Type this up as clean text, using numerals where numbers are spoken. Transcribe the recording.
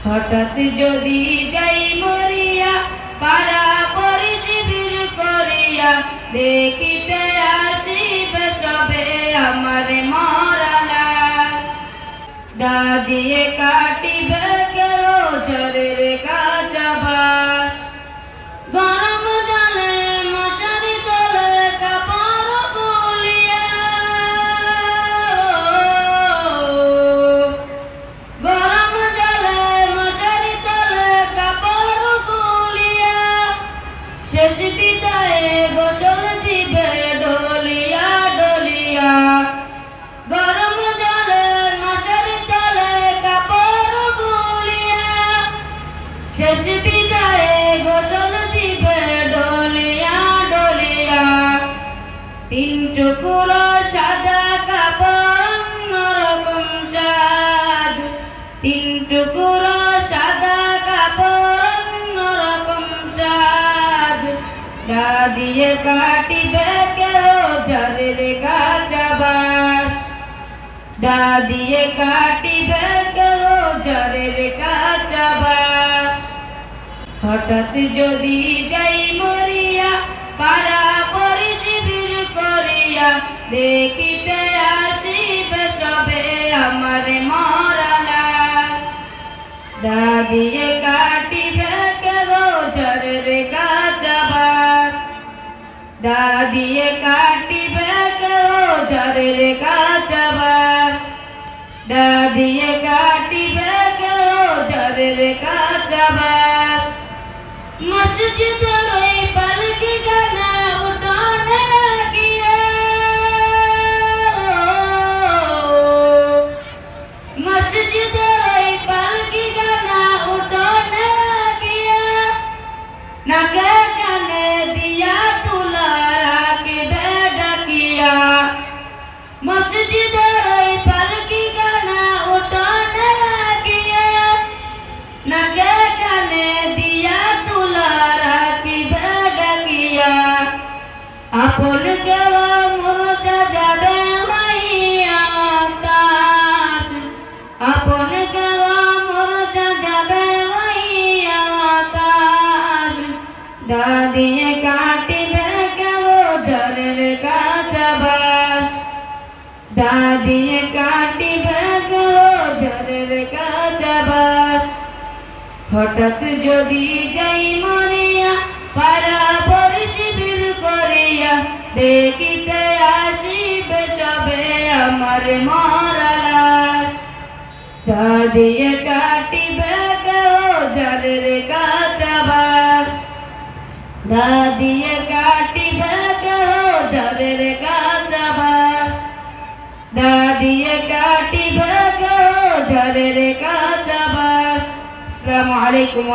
হঠাৎ যদি যাই মরিয়া পাড়া পরি শিবির করিয়া দেখিতে আসিবে সবে আমার মরা লাশ। দা দিয়ে কাটিবে কেউ ঝড়ের কাঁচা বাঁশ। গরম জলে মশারি তলে কাপড় গুলিয়া, গরম জলে মশারি তলে কাপড় গুলিয়া শেষ বিদায়ে গোসল দিবে ডলিয়া ডলিয়া। গরম জলে মশারি তলে কাপড় গুলিয়া শেষ বিদায়ে গোসল দিবে ডলিয়া ডলিয়া। তিন টুকরো সাদা কাপড় অন্যরকম সাজ, তিন টুকরো সাদা কাপড় অন্যরকম সাজ। দা দিয়ে কাটিবে কেউ ঝড়ের কাঁচা বাঁশ। দা দিয়ে কাটিবে কেউ ঝড়ের কাঁচা বাঁশ। হঠাৎ যদি যাই মরিয়া পাড়া পরি শিবির করিয়া দেখিতে আসিবে সবে আমার মরা লাশ। দা দিয়ে কাটিবে কেউ ঝড়ের কাঁচা বাঁশ। দা দিয়ে কাটিবে কেউ ঝড়ের কাঁচা বাঁশ। দা দিয়ে কাটিবে কেউ ঝড়ের কাঁচা বাঁশ। মসজিদের ওই পালকি গানা উঠানে রাখিয়া, মসজিদের ওই পালকি গানা উঠানে রাখিয়া নাকে কানে দিয়া তুলা রাখিবে ডাকিয়া। মসজিদের ওই পালকি গানা উঠানে রাখিয়া নাকে কানে দিয়া তুলা রাখিবে ডাকিয়া। আপন কেউ মুর্দা যাবে হইয়া তাস, আপন কেউ মুর্দা যাবে হইয়া তাস। দা দিয়ে কাটিবে কেউ ঝড়ের কাঁচা বাঁশ। দা দিয়ে কাটিবে কেউ ঝড়ের কাঁচা বাঁশ। হঠাৎ যদি যাই মরিয়া পাড়া পরি শিবির করিয়া দেখিতে আসিবে সবে আমার মরা লাশ। দা দিয়ে কাটিবে কেউ ঝড়ের কাঁচা বাঁশ। দা দিয়ে কাটিবে কেউ ঝড়ের কাঁচা বাঁশ। দা দিয়ে কাটিবে কেউ ঝড়ের কাঁচা বাঁশ। আসসালামু আলাইকুম।